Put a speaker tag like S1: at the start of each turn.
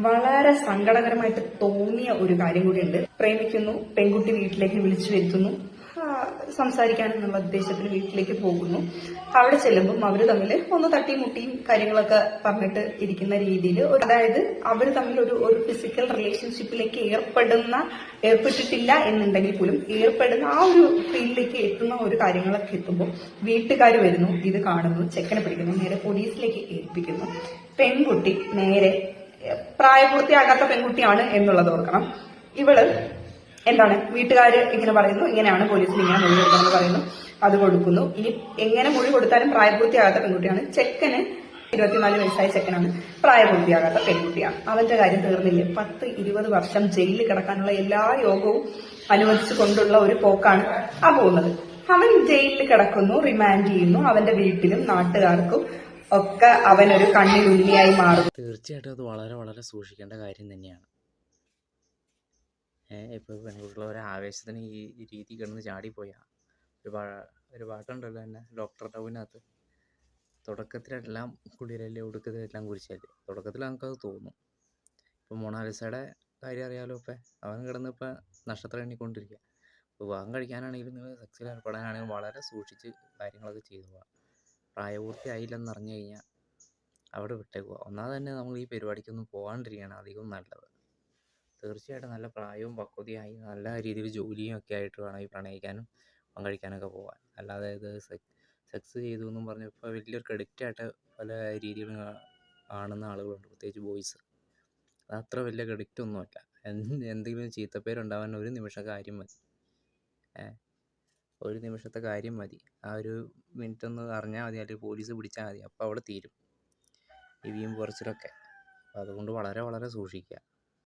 S1: വളരെ സങ്കടകരമായിട്ട് തോന്നിയ ഒരു കാര്യം കൂടിയുണ്ട്. പ്രേമിക്കുന്നു, പെൺകുട്ടി വീട്ടിലേക്ക് വിളിച്ചു വരുത്തുന്നു, സംസാരിക്കാനെന്നുള്ള ഉദ്ദേശത്തിൽ വീട്ടിലേക്ക് പോകുന്നു. അവിടെ ചെല്ലുമ്പം അവര് തമ്മിൽ ഒന്ന് തട്ടിയും മുട്ടിയും കാര്യങ്ങളൊക്കെ പറഞ്ഞിട്ട് ഇരിക്കുന്ന രീതിയിൽ, അതായത് അവർ തമ്മിൽ ഒരു ഫിസിക്കൽ റിലേഷൻഷിപ്പിലേക്ക് ഏർപ്പെട്ടിട്ടില്ല എന്നുണ്ടെങ്കിൽ പോലും ഏർപ്പെടുന്ന ആ ഒരു ഫീൽഡിലേക്ക് എത്തുന്ന ഒരു കാര്യങ്ങളൊക്കെ എത്തുമ്പോൾ വീട്ടുകാർ വരുന്നു, ഇത് കാണുന്നു, ചെക്കനെ പിടിക്കുന്നു, നേരെ പോലീസിലേക്ക് ഏൽപ്പിക്കുന്നു. പെൺകുട്ടി നേരെ പ്രായപൂർത്തിയാകാത്ത പെൺകുട്ടിയാണ് എന്നുള്ളത് ഓർക്കണം. ഇവള് എന്താണ്, വീട്ടുകാര് ഇങ്ങനെ പറയുന്നു, ഇങ്ങനെയാണ് പോലീസിൽ ഇങ്ങനെ മൊഴി കൊടുക്കണമെന്ന് പറയുന്നു, അത് കൊടുക്കുന്നു. ഇനി എങ്ങനെ മൊഴി കൊടുത്താലും പ്രായപൂർത്തിയാകാത്ത പെൺകുട്ടിയാണ്. ചെക്കന് 24 വയസ്സായ ചെക്കനാണ്, പ്രായപൂർത്തിയാകാത്ത പെൺകുട്ടിയാണ്. അവന്റെ കാര്യം തീർന്നില്ലേ? 10-20 വർഷം ജയിലിൽ കിടക്കാനുള്ള എല്ലാ യോഗവും അനുവദിച്ചു കൊണ്ടുള്ള ഒരു പോക്കാണ് ആ പോകുന്നത്. അവൻ ജയിലിൽ കിടക്കുന്നു, റിമാൻഡ് ചെയ്യുന്നു. അവന്റെ വീട്ടിലും നാട്ടുകാർക്കും ഒക്കെ അവനൊരു കണ്ണിലുണ്ണിയായി മാറും.
S2: തീർച്ചയായിട്ടും അത് വളരെ വളരെ സൂക്ഷിക്കേണ്ട കാര്യം തന്നെയാണ്. ഇപ്പോൾ പെൺകുട്ടികൾ ഒരു ആവേശത്തിന് ഈ രീതി കിടന്ന് ചാടിപ്പോയാൽ ഒരു പാട്ടുണ്ടല്ലോ തന്നെ, ഡോക്ടർ ടൗവിനകത്ത്, തുടക്കത്തിലെല്ലാം കുളിരല്ലേ ഒടുക്കത്തിലെല്ലാം കുരിശല്ലേ. തുടക്കത്തിൽ നമുക്കത് തോന്നും. ഇപ്പോൾ മൊണാലിസയുടെ കാര്യം അറിയാലോ. ഇപ്പം അവൻ കിടന്ന് ഇപ്പം നക്ഷത്രം എണ്ണിക്കൊണ്ടിരിക്കുക. വിവാഹം കഴിക്കാനാണെങ്കിലും സെക്സിൽ ഏർപ്പെടാനാണെങ്കിലും വളരെ സൂക്ഷിച്ച് കാര്യങ്ങളൊക്കെ ചെയ്തു പോകാം. പ്രായപൂർത്തിയായില്ലെന്ന് അറിഞ്ഞു കഴിഞ്ഞാൽ അവിടെ വിട്ടേക്കുക. ഒന്നാമത് തന്നെ നമ്മൾ ഈ പരിപാടിക്കൊന്നും പോകാണ്ടിരിക്കുകയാണ് അധികം നല്ലത്. തീർച്ചയായിട്ടും നല്ല പ്രായവും പക്വതയായി നല്ല രീതിയിൽ ജോലിയും ഒക്കെ ആയിട്ട് വേണം ഈ പ്രണയിക്കാനും പങ്കെടുക്കാനൊക്കെ പോകാൻ. അല്ലാതെ ഇത് സെക്സ് ചെയ്തു എന്നും പറഞ്ഞ് ഇപ്പോൾ വലിയൊരു ക്രെഡിറ്റായിട്ട് പല രീതിയിലും കാണുന്ന ആളുകളുണ്ട്, പ്രത്യേകിച്ച് ബോയ്സ്. അത് അത്ര വലിയ ക്രെഡിറ്റ് ഒന്നുമല്ല. എന്തെങ്കിലും ചീത്തപ്പേരുണ്ടാവാൻ ഒരു നിമിഷം കാര്യം മതി. ഒരു നിമിഷത്തെ കാര്യം മതി. ആ ഒരു മിനിറ്റ് ഒന്ന് അറിഞ്ഞാൽ മതി, അല്ലെങ്കിൽ പോലീസ് പിടിച്ചാൽ മതി, അപ്പോൾ അവിടെ തീരും ഈ വീമ്പ് കുറച്ചിലൊക്കെ. അപ്പോൾ അതുകൊണ്ട് വളരെ വളരെ സൂക്ഷിക്കുക.